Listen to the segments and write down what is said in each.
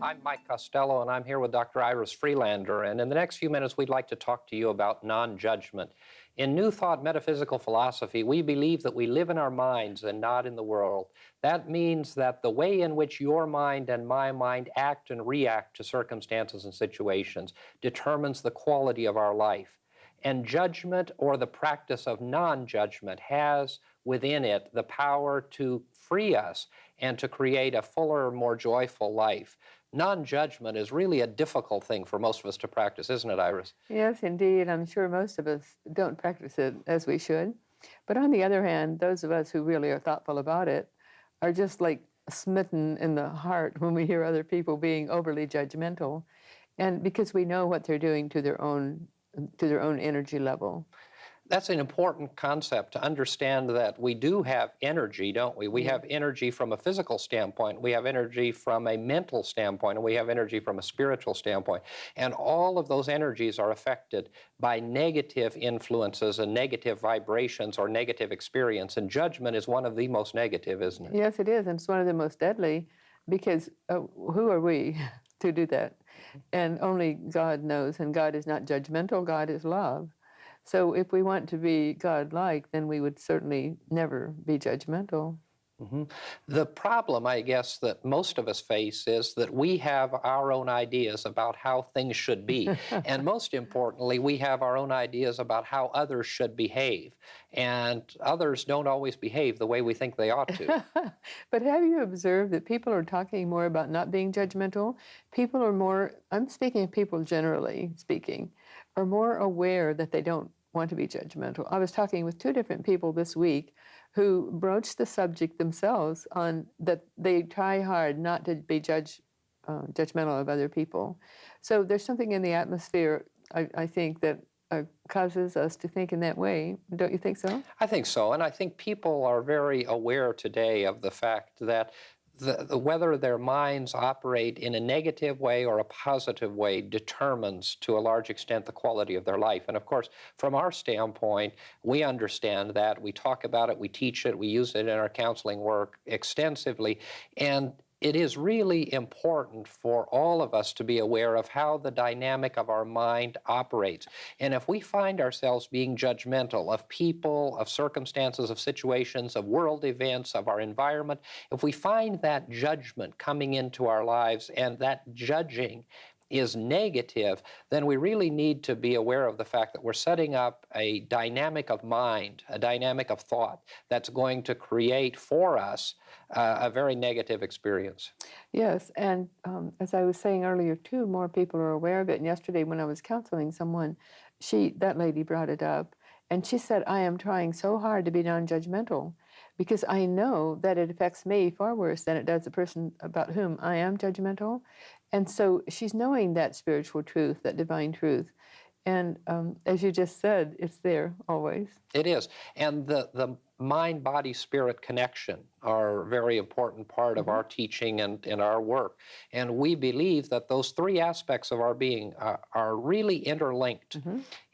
I'm Mike Costello, and I'm here with Dr. Iris Freelander. And in the next few minutes, we'd like to talk to you about non-judgment. In New Thought metaphysical philosophy, we believe that we live in our minds and not in the world. That means that the way in which your mind and my mind act and react to circumstances and situations determines the quality of our life. And judgment, or the practice of non-judgment, has within it the power to free us and to create a fuller, more joyful life. Non-judgment is really a difficult thing for most of us to practice, isn't it, Iris? Yes, indeed. I'm sure most of us don't practice it as we should. But on the other hand, those of us who really are thoughtful about it are just like smitten in the heart when we hear other people being overly judgmental, and because we know what they're doing to their own energy level. That's an important concept to understand, that we do have energy, don't we? We have energy from a physical standpoint, we have energy from a mental standpoint, and we have energy from a spiritual standpoint. And all of those energies are affected by negative influences and negative vibrations or negative experience. And judgment is one of the most negative, isn't it? Yes, it is. And it's one of the most deadly, because who are we to do that? And only God knows. And God is not judgmental, God is love. So if we want to be God-like, then we would certainly never be judgmental. The problem, I guess, that most of us face is that we have our own ideas about how things should be. And most importantly, we have our own ideas about how others should behave. And others don't always behave the way we think they ought to. But have you observed that people are talking more about not being judgmental? People are more, I'm speaking of people generally speaking, are more aware that they don't want to be judgmental. I was talking with two different people this week who broached the subject themselves, on that they try hard not to be judgmental of other people. So there's something in the atmosphere, I think, that causes us to think in that way. Don't you think so? I think so. And I think people are very aware today of the fact that whether their minds operate in a negative way or a positive way determines, to a large extent, the quality of their life. And of course, from our standpoint, we understand that. We talk about it, we teach it, we use it in our counseling work extensively. And it is really important for all of us to be aware of how the dynamic of our mind operates. And if we find ourselves being judgmental of people, of circumstances, of situations, of world events, of our environment, if we find that judgment coming into our lives and that judging is negative, then we really need to be aware of the fact that we're setting up a dynamic of mind, a dynamic of thought that's going to create for us a very negative experience. Yes, and as I was saying earlier too, more people are aware of it. And yesterday when I was counseling someone, that lady brought it up, and she said, I am trying so hard to be non-judgmental because I know that it affects me far worse than it does the person about whom I am judgmental. And so she's knowing that spiritual truth, that divine truth. And as you just said, it's there always. It is. And the mind-body-spirit connection are a very important part of our teaching and in our work. And we believe that those three aspects of our being are really interlinked.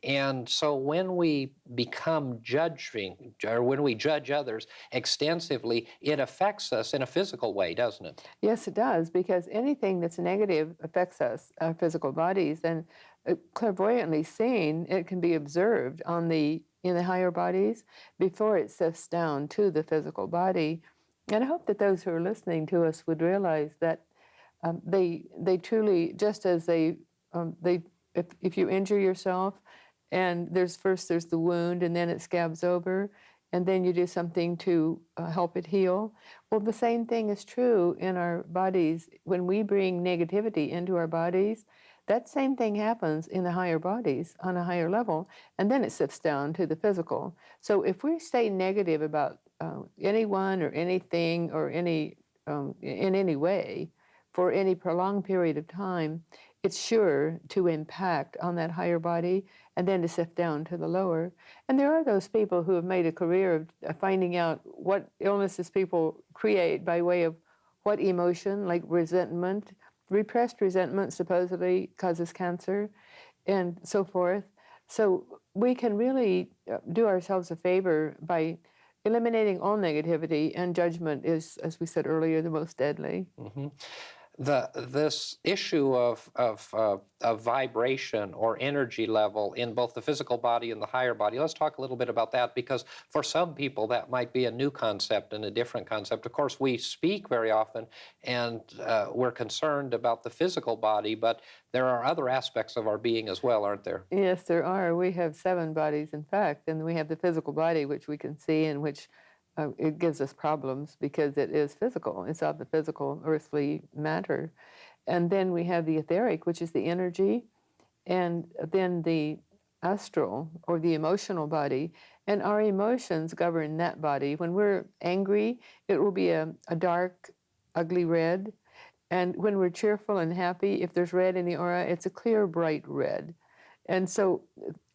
And so when we become judging, or when we judge others extensively, it affects us in a physical way, doesn't it? Yes, it does, because anything that's negative affects us, our physical bodies. And clairvoyantly seen, it can be observed in the higher bodies before it sifts down to the physical body. And I hope that those who are listening to us would realize that they truly, just as if you injure yourself, and there's the wound, and then it scabs over, and then you do something to help it heal. Well, the same thing is true in our bodies. When we bring negativity into our bodies, that same thing happens in the higher bodies on a higher level, and then it sifts down to the physical. So if we stay negative about anyone or anything or in any way for any prolonged period of time, it's sure to impact on that higher body and then to sift down to the lower. And there are those people who have made a career of finding out what illnesses people create by way of what emotion, like resentment. Repressed resentment supposedly causes cancer, and so forth. So we can really do ourselves a favor by eliminating all negativity, and judgment is, as we said earlier, the most deadly. This issue of vibration or energy level in both the physical body and the higher body. Let's talk a little bit about that, because for some people that might be a new concept and a different concept. Of course, we speak very often, and we're concerned about the physical body, but there are other aspects of our being as well, aren't there? Yes, there are. We have 7 bodies, in fact, and we have the physical body, which we can see, and which it gives us problems because it is physical. It's of the physical, earthly matter. And then we have the etheric, which is the energy, and then the astral or the emotional body. And our emotions govern that body. When we're angry, it will be a dark, ugly red. And when we're cheerful and happy, if there's red in the aura, it's a clear, bright red. And so,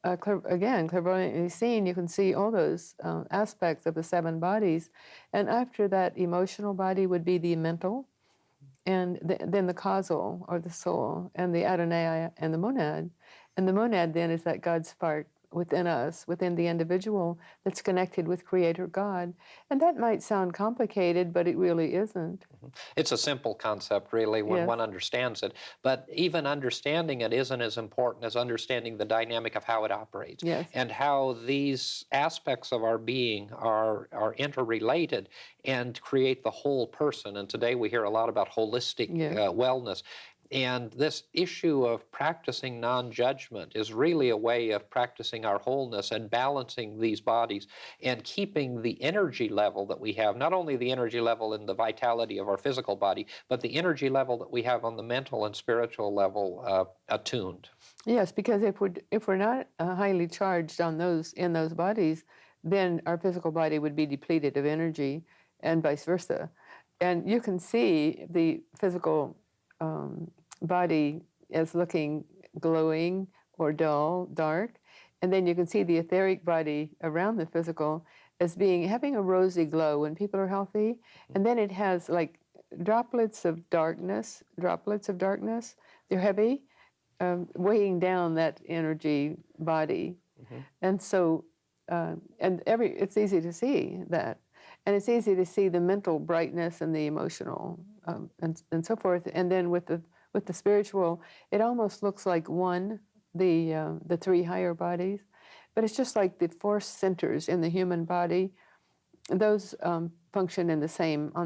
again, clairvoyantly seen, you can see all those aspects of the 7 bodies. And after that, emotional body would be the mental, and then the causal, or the soul, and the Adonai, and the monad. And the monad then is that God spark within us, within the individual, that's connected with Creator God. And that might sound complicated, but it really isn't. It's a simple concept, really, when Yes. one understands it. But even understanding it isn't as important as understanding the dynamic of how it operates, Yes. and how these aspects of our being are interrelated and create the whole person. And today we hear a lot about holistic Yes. wellness. And this issue of practicing non-judgment is really a way of practicing our wholeness and balancing these bodies and keeping the energy level that we have, not only the energy level in the vitality of our physical body, but the energy level that we have on the mental and spiritual level attuned. Yes, because if we're not highly charged on those in those bodies, then our physical body would be depleted of energy, and vice versa. And you can see the physical body as looking glowing or dull, dark, and then you can see the etheric body around the physical as being having a rosy glow when people are healthy, and then it has like droplets of darkness. They're heavy, weighing down that energy body. And so, it's easy to see that. And it's easy to see the mental brightness and the emotional, and so forth. And then with the spiritual, it almost looks like one, the 3 higher bodies. But it's just like the force centers in the human body. Those function on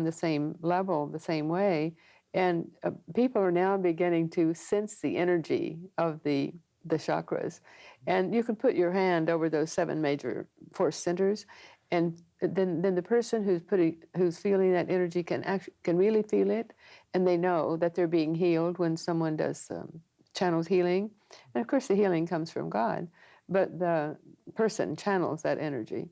the same level, the same way. And people are now beginning to sense the energy of the chakras. And you can put your hand over those 7 major force centers, and then the person who's feeling that energy can really feel it, and they know that they're being healed when someone does channels healing. And of course, the healing comes from God, but the person channels that energy.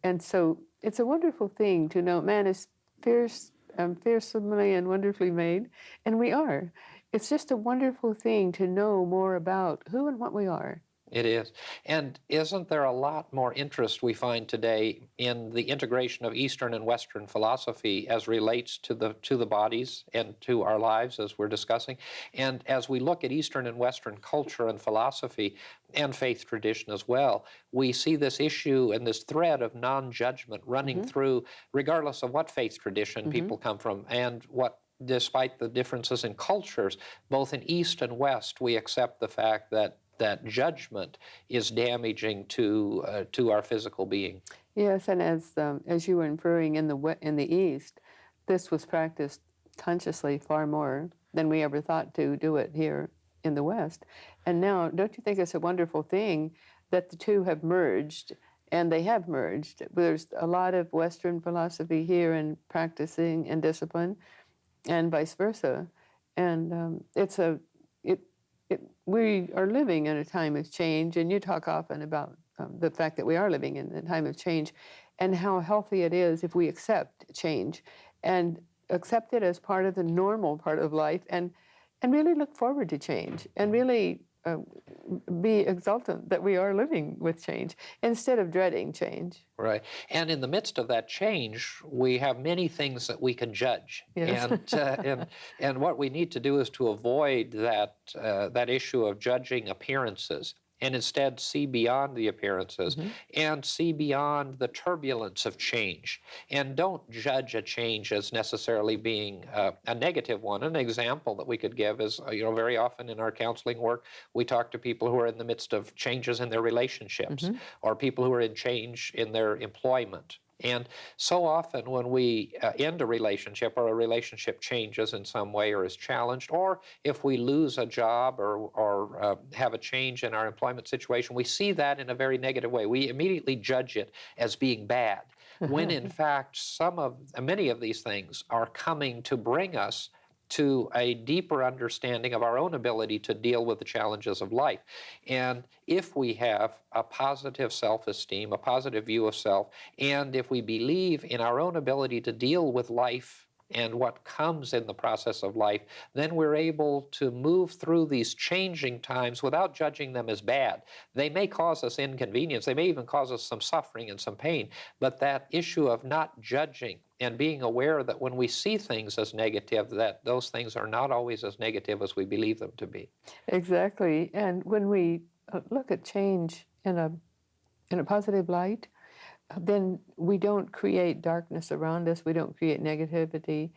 And so it's a wonderful thing to know man is fearsomely and wonderfully made, and we are. It's just a wonderful thing to know more about who and what we are. It is. And isn't there a lot more interest we find today in the integration of Eastern and Western philosophy as relates to the bodies and to our lives, as we're discussing? And as we look at Eastern and Western culture and philosophy and faith tradition as well, we see this issue and this thread of non-judgment running through, regardless of what faith tradition people come from and what. Despite the differences in cultures, both in East and West, we accept the fact that judgment is damaging to our physical being. Yes, and as you were inferring in the East, this was practiced consciously far more than we ever thought to do it here in the West. And now, don't you think it's a wonderful thing that the two have merged? And they have merged. There's a lot of Western philosophy here and practicing and discipline, and vice versa. And we are living in a time of change, and you talk often about the fact that we are living in a time of change and how healthy it is if we accept change and accept it as part of the normal part of life, and really look forward to change and really be exultant that we are living with change instead of dreading change. Right. And in the midst of that change, we have many things that we can judge. Yes. And what we need to do is to avoid that issue of judging appearances and instead see beyond the appearances Mm-hmm. and see beyond the turbulence of change. And don't judge a change as necessarily being a negative one. An example that we could give is, very often in our counseling work, we talk to people who are in the midst of changes in their relationships, Mm-hmm. or people who are in change in their employment. And so often when we end a relationship, or a relationship changes in some way or is challenged, or if we lose a job or have a change in our employment situation, we see that in a very negative way. We immediately judge it as being bad, when in fact many of these things are coming to bring us to a deeper understanding of our own ability to deal with the challenges of life. And if we have a positive self-esteem, a positive view of self, and if we believe in our own ability to deal with life and what comes in the process of life, then we're able to move through these changing times without judging them as bad. They may cause us inconvenience, they may even cause us some suffering and some pain, but that issue of not judging and being aware that when we see things as negative, that those things are not always as negative as we believe them to be. Exactly. And when we look at change in a positive light, then we don't create darkness around us. We don't create negativity.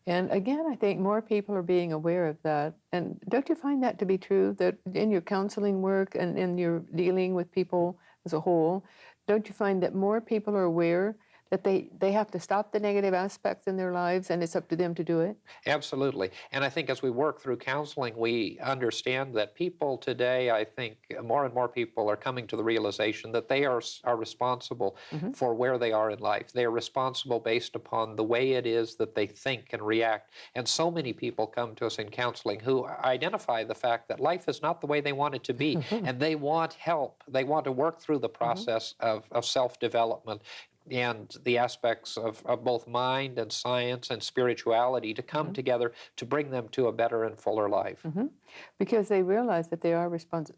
And again, I think more people are being aware of that. And don't you find that to be true, that in your counseling work and in your dealing with people as a whole, don't you find that more people are aware that they have to stop the negative aspects in their lives, and it's up to them to do it? Absolutely. And I think as we work through counseling, we understand that people today, I think more and more people are coming to the realization that they are responsible Mm-hmm. for where they are in life. They are responsible based upon the way it is that they think and react. And so many people come to us in counseling who identify the fact that life is not the way they want it to be, and they want help. They want to work through the process of self-development and the aspects of both mind and science and spirituality to come together to bring them to a better and fuller life. Mm-hmm. Because they realize that they are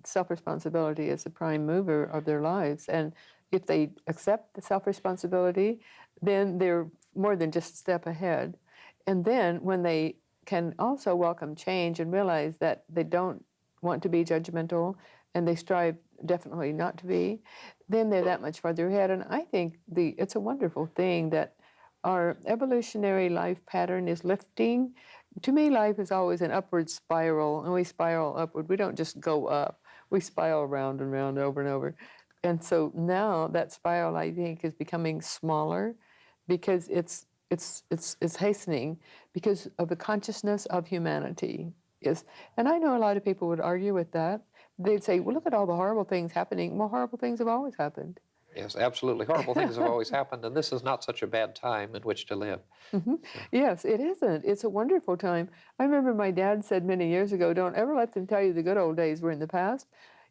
self-responsibility is the prime mover of their lives. And if they accept the self-responsibility, then they're more than just a step ahead. And then when they can also welcome change and realize that they don't want to be judgmental and they strive definitely not to be, then they're that much farther ahead. And I think it's a wonderful thing that our evolutionary life pattern is lifting. To me, life is always an upward spiral, and we spiral upward. We don't just go up. We spiral round and round, over and over. And so now that spiral, I think, is becoming smaller because it's hastening because of the consciousness of humanity. Yes. And I know a lot of people would argue with that. They'd say, well, look at all the horrible things happening. Well, horrible things have always happened. Yes, absolutely. Horrible things have always happened, and this is not such a bad time in which to live. Mm-hmm. Yes, it isn't. It's a wonderful time. I remember my dad said many years ago, don't ever let them tell you the good old days were in the past.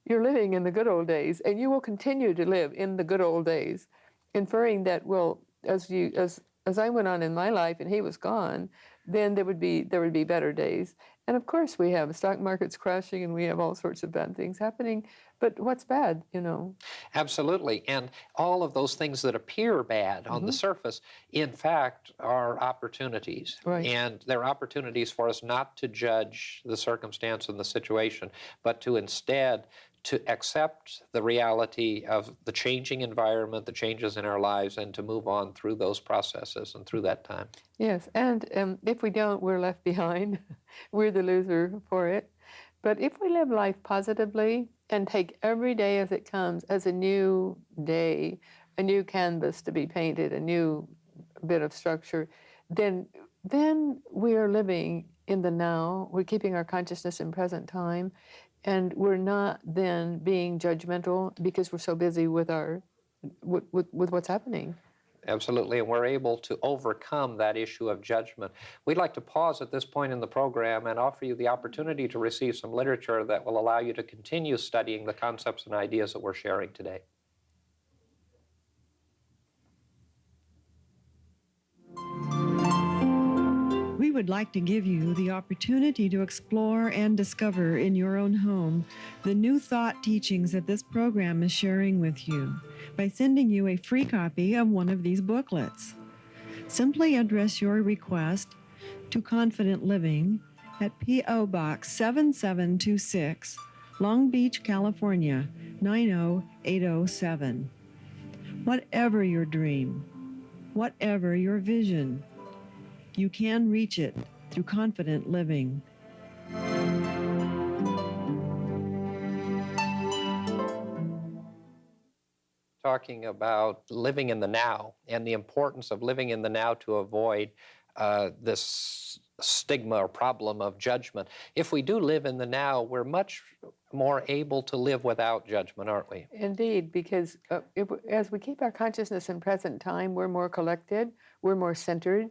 You're living in the good old days, and you will continue to live in the good old days, inferring that, well, as I went on in my life and he was gone, then there would be better days. And of course we have stock markets crashing and we have all sorts of bad things happening. But what's bad, Absolutely. And all of those things that appear bad on the surface, in fact, are opportunities. Right. And they're opportunities for us not to judge the circumstance and the situation, but to instead to accept the reality of the changing environment, the changes in our lives, and to move on through those processes and through that time. Yes, and if we don't, we're left behind. We're the loser for it. But if we live life positively and take every day as it comes as a new day, a new canvas to be painted, a new bit of structure, then we are living in the now. We're keeping our consciousness in present time, and we're not then being judgmental because we're so busy with with what's happening. Absolutely, and we're able to overcome that issue of judgment. We'd like to pause at this point in the program and offer you the opportunity to receive some literature that will allow you to continue studying the concepts and ideas that we're sharing today. We would like to give you the opportunity to explore and discover in your own home the new thought teachings that this program is sharing with you by sending you a free copy of one of these booklets. Simply address your request to Confident Living at P.O. Box 7726, Long Beach, California, 90807. Whatever your dream, whatever your vision, you can reach it through confident living. Talking about living in the now and the importance of living in the now to avoid this stigma or problem of judgment. If we do live in the now, we're much more able to live without judgment, aren't we? Indeed, because as we keep our consciousness in present time, we're more collected, we're more centered,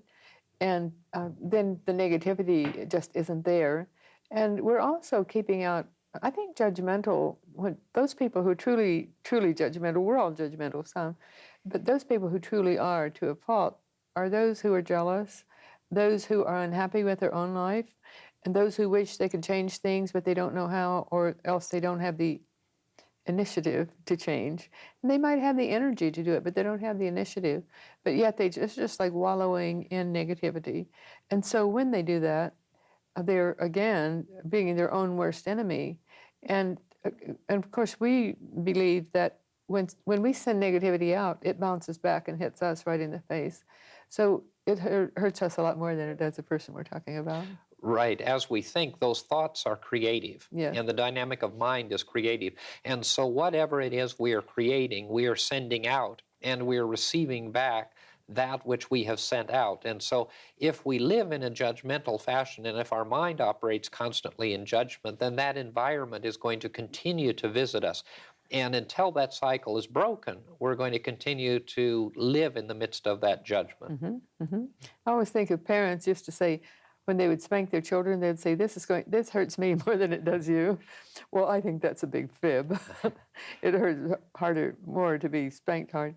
and then the negativity just isn't there. And we're also keeping out, I think, judgmental, when those people who truly judgmental, we're all judgmental, some, but those people who truly are to a fault are those who are jealous, those who are unhappy with their own life, and those who wish they could change things, but they don't know how, or else they don't have the initiative to change. And they might have the energy to do it, but they don't have the initiative. But yet they just like wallowing in negativity. And so when they do that, they're again being their own worst enemy. And of course, we believe that when we send negativity out, it bounces back and hits us right in the face. So it hurts us a lot more than it does the person we're talking about. Right. As we think, those thoughts are creative. Yes. And the dynamic of mind is creative. And so whatever it is we are creating, we are sending out, and we are receiving back that which we have sent out. And so if we live in a judgmental fashion, and if our mind operates constantly in judgment, then that environment is going to continue to visit us. And until that cycle is broken, we're going to continue to live in the midst of that judgment. Mm-hmm, mm-hmm. I always think of parents used to say, when they would spank their children, they'd say, this hurts me more than it does you. Well, I think that's a big fib. It hurts more to be spanked hard.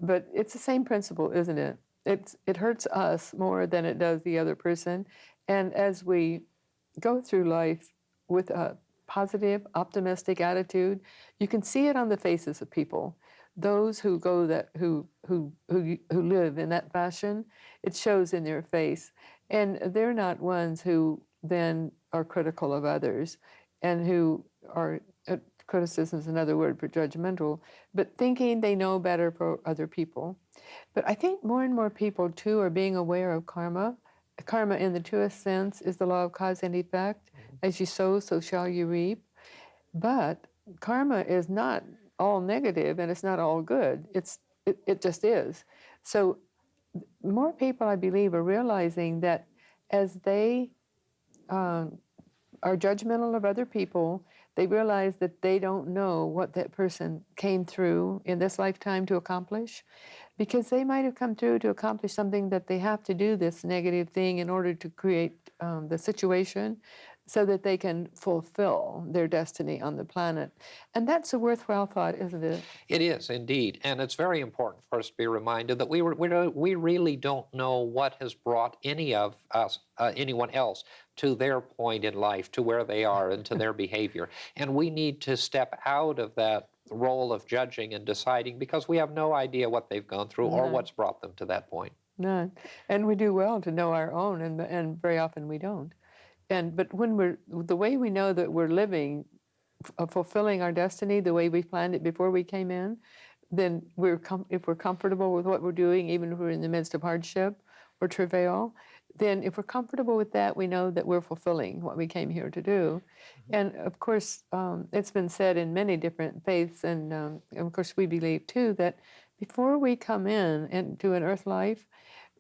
But it's the same principle, isn't it? It hurts us more than it does the other person. And as we go through life with a positive, optimistic attitude, you can see it on the faces of people. Those who live in that fashion, it shows in their face. And they're not ones who then are critical of others and who are, criticism is another word for judgmental, but thinking they know better for other people. But I think more and more people, too, are being aware of karma. Karma, in the truest sense, is the law of cause and effect. As you sow, so shall you reap. But karma is not all negative and it's not all good. It just is. So more people, I believe, are realizing that as they are judgmental of other people, they realize that they don't know what that person came through in this lifetime to accomplish, because they might have come through to accomplish something that they have to do this negative thing in order to create the situation so that they can fulfill their destiny on the planet. And that's a worthwhile thought, isn't it? It is indeed, and it's very important for us to be reminded that we really don't know what has brought anyone else to their point in life, to where they are, and to their behavior. And we need to step out of that role of judging and deciding, because we have no idea what they've gone through or what's brought them to that point. None. And we do well to know our own, and very often we don't. But when the way we know that we're living, fulfilling our destiny the way we planned it before we came in, then if we're comfortable with what we're doing, even if we're in the midst of hardship or travail, then if we're comfortable with that, we know that we're fulfilling what we came here to do. And of course, it's been said in many different faiths, and of course we believe too, that before we come into an earth life,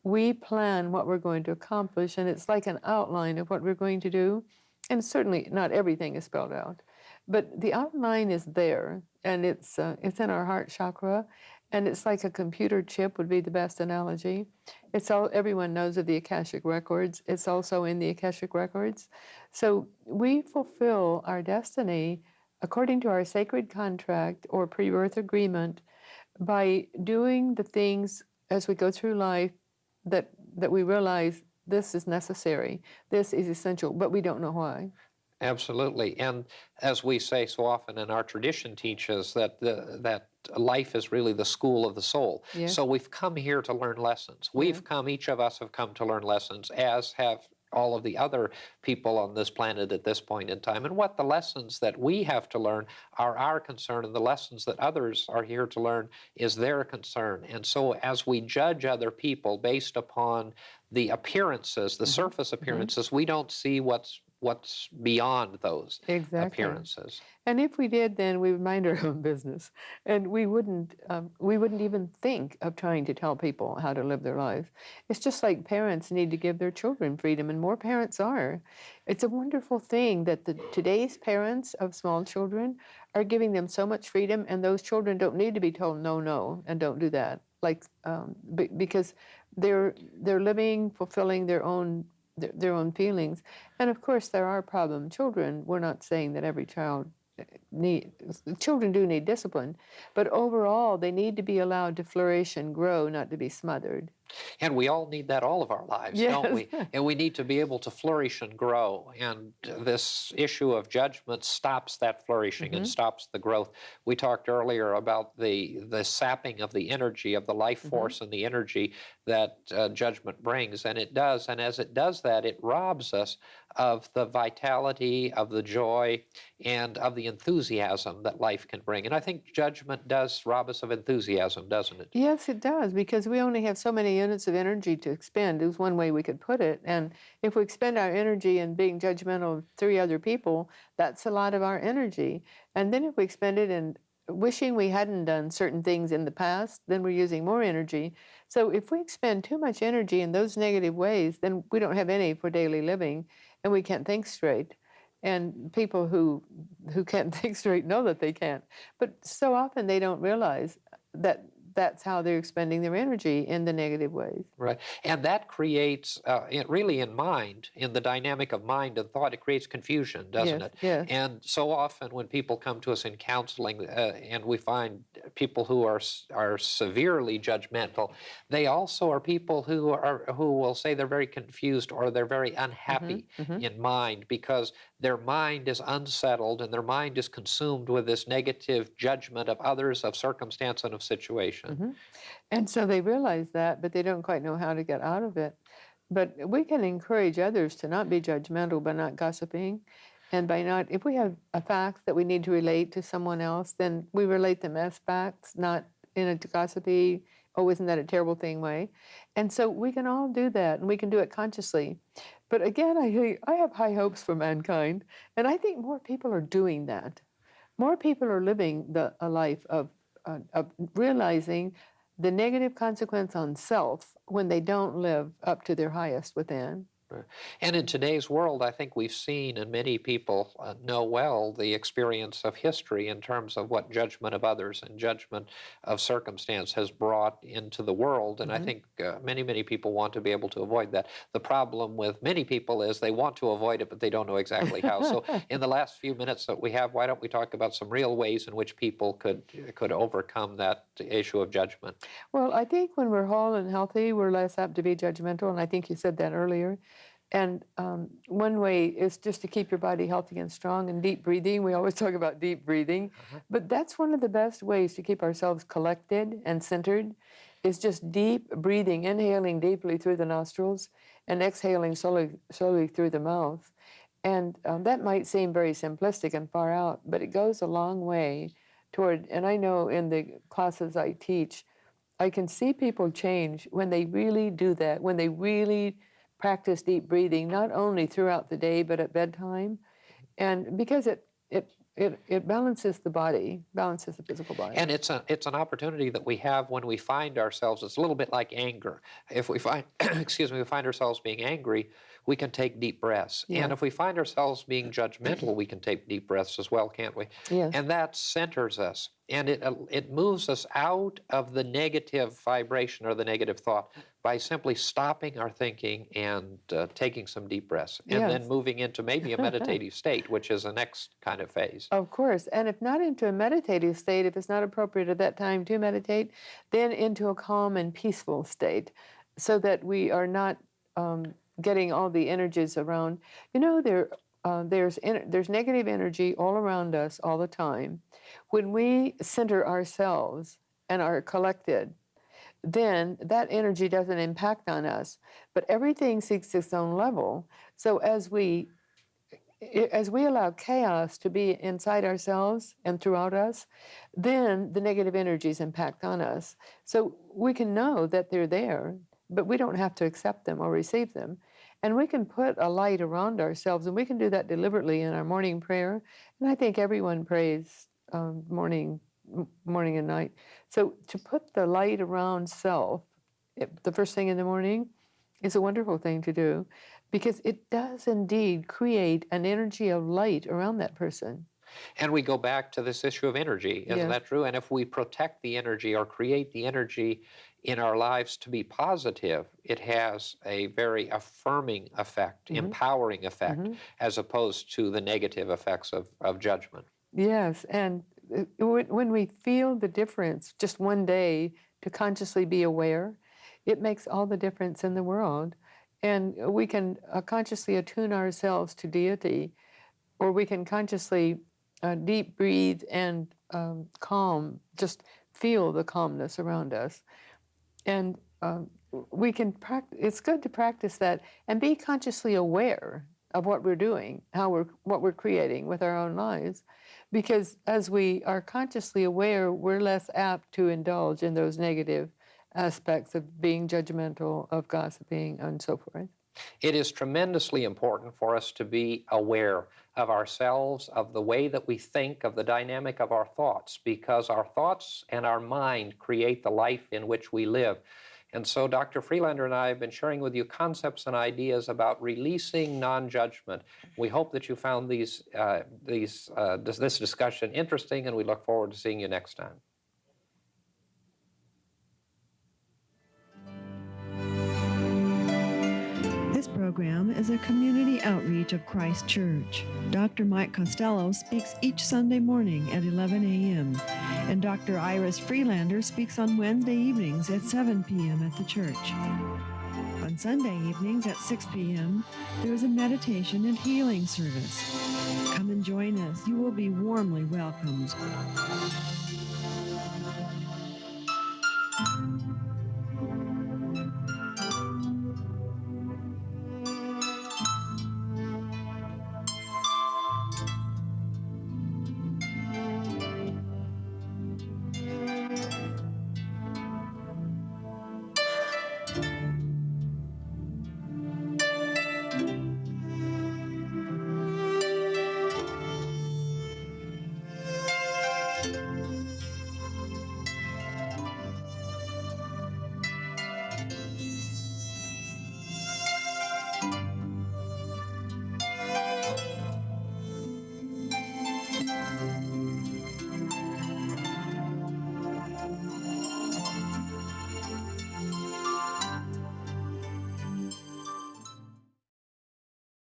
we plan what we're going to accomplish, and it's like an outline of what we're going to do. And certainly not everything is spelled out, but the outline is there, and it's in our heart chakra, and it's like a computer chip would be the best analogy. Everyone knows of the Akashic Records. It's also in the Akashic Records. So we fulfill our destiny according to our sacred contract or pre-birth agreement by doing the things as we go through life that we realize this is necessary, this is essential, but we don't know why. Absolutely. And as we say so often, and our tradition teaches that that life is really the school of the soul. Yes. So we've come here to learn lessons. We've come, each of us have come to learn lessons, as have all of the other people on this planet at this point in time. And what the lessons that we have to learn are our concern, and the lessons that others are here to learn is their concern. And so as we judge other people based upon the appearances, the surface appearances, we don't see what's beyond those Exactly. appearances. And if we did, then we would mind our own business, and we wouldn't even think of trying to tell people how to live their lives. It's just like parents need to give their children freedom, and more parents are. It's a wonderful thing that today's parents of small children are giving them so much freedom, and those children don't need to be told no, no, and don't do that. Like because they're living, fulfilling their own feelings. And of course, there are problem children. We're not saying that every child children do need discipline, but overall, they need to be allowed to flourish and grow, not to be smothered. And we all need that all of our lives, don't we? Yes. And we need to be able to flourish and grow. And this issue of judgment stops that flourishing and stops the growth. We talked earlier about the sapping of the energy, of the life force and the energy that judgment brings. And it does. And as it does that, it robs us of the vitality, of the joy, and of the enthusiasm that life can bring. And I think judgment does rob us of enthusiasm, doesn't it? Yes, it does, because we only have so many units of energy to expend, is one way we could put it. And if we expend our energy in being judgmental of 3 other people, that's a lot of our energy. And then if we expend it in wishing we hadn't done certain things in the past, then we're using more energy. So if we expend too much energy in those negative ways, then we don't have any for daily living, and we can't think straight. And people who can't think straight know that they can't. But so often they don't realize that that's how they're expending their energy, in the negative ways. Right. And that creates, really in mind, in the dynamic of mind and thought, it creates confusion, doesn't Yes, it? yes. And so often when people come to us in counseling and we find people who are severely judgmental, they also are people who will say they're very confused or they're very unhappy in mind, because their mind is unsettled and their mind is consumed with this negative judgment of others, of circumstance, and of situation. And so they realize that, but they don't quite know how to get out of it. But we can encourage others to not be judgmental by not gossiping. And by not, if we have a fact that we need to relate to someone else, then we relate them as facts, not in a gossipy, oh, isn't that a terrible thing way. And so we can all do that, and we can do it consciously. But again, I have high hopes for mankind, and I think more people are doing that. More people are living a life of realizing the negative consequence on self when they don't live up to their highest within. Right. And in today's world, I think we've seen, and many people know well, the experience of history in terms of what judgment of others and judgment of circumstance has brought into the world. And I think many, many people want to be able to avoid that. The problem with many people is they want to avoid it, but they don't know exactly how. So in the last few minutes that we have, why don't we talk about some real ways in which people could overcome that issue of judgment? Well, I think when we're whole and healthy, we're less apt to be judgmental, and I think you said that earlier. And one way is just to keep your body healthy and strong, and deep breathing. We always talk about deep breathing, but that's one of the best ways to keep ourselves collected and centered, is just deep breathing, inhaling deeply through the nostrils and exhaling slowly through the mouth. And that might seem very simplistic and far out, but it goes a long way toward, and I know in the classes I teach, I can see people change when they really do that, when they really practice deep breathing, not only throughout the day, but at bedtime. And because it balances the body, balances the physical body. And it's an opportunity that we have when we find ourselves. It's a little bit like anger. If we find, we find ourselves being angry, we can take deep breaths. Yeah. And if we find ourselves being judgmental, we can take deep breaths as well, can't we? Yes. And that centers us, and it moves us out of the negative vibration or the negative thought by simply stopping our thinking and taking some deep breaths, and Yes. then moving into maybe a meditative state, which is the next kind of phase. Of course. And if not into a meditative state, if it's not appropriate at that time to meditate, then into a calm and peaceful state, so that we are not getting all the energies around. You know, there's negative energy all around us all the time. When we center ourselves and are collected, then that energy doesn't impact on us. But everything seeks its own level. So as we allow chaos to be inside ourselves and throughout us, then the negative energies impact on us. So we can know that they're there, but we don't have to accept them or receive them. And we can put a light around ourselves, and we can do that deliberately in our morning prayer. And I think everyone prays morning and night. So to put the light around self, the first thing in the morning, is a wonderful thing to do, because it does indeed create an energy of light around that person. And we go back to this issue of energy, isn't Yes. that true? And if we protect the energy or create the energy in our lives to be positive, it has a very affirming effect, empowering effect, as opposed to the negative effects of judgment. Yes, and when we feel the difference just one day to consciously be aware, it makes all the difference in the world. And we can consciously attune ourselves to deity, or we can consciously deep breathe and calm, just feel the calmness around us. And we can practice, it's good to practice that and be consciously aware of what we're doing, what we're creating with our own lives. Because as we are consciously aware, we're less apt to indulge in those negative aspects of being judgmental, of gossiping, and so forth. It is tremendously important for us to be aware of ourselves, of the way that we think, of the dynamic of our thoughts, because our thoughts and our mind create the life in which we live. And so Dr. Freelander and I have been sharing with you concepts and ideas about releasing non-judgment. We hope that you found this discussion interesting, and we look forward to seeing you next time. This program is a community outreach of Christ Church. Dr. Mike Costello speaks each Sunday morning at 11 a.m., and Dr. Iris Freelander speaks on Wednesday evenings at 7 p.m. at the church. On Sunday evenings at 6 p.m., there is a meditation and healing service. Come and join us. You will be warmly welcomed.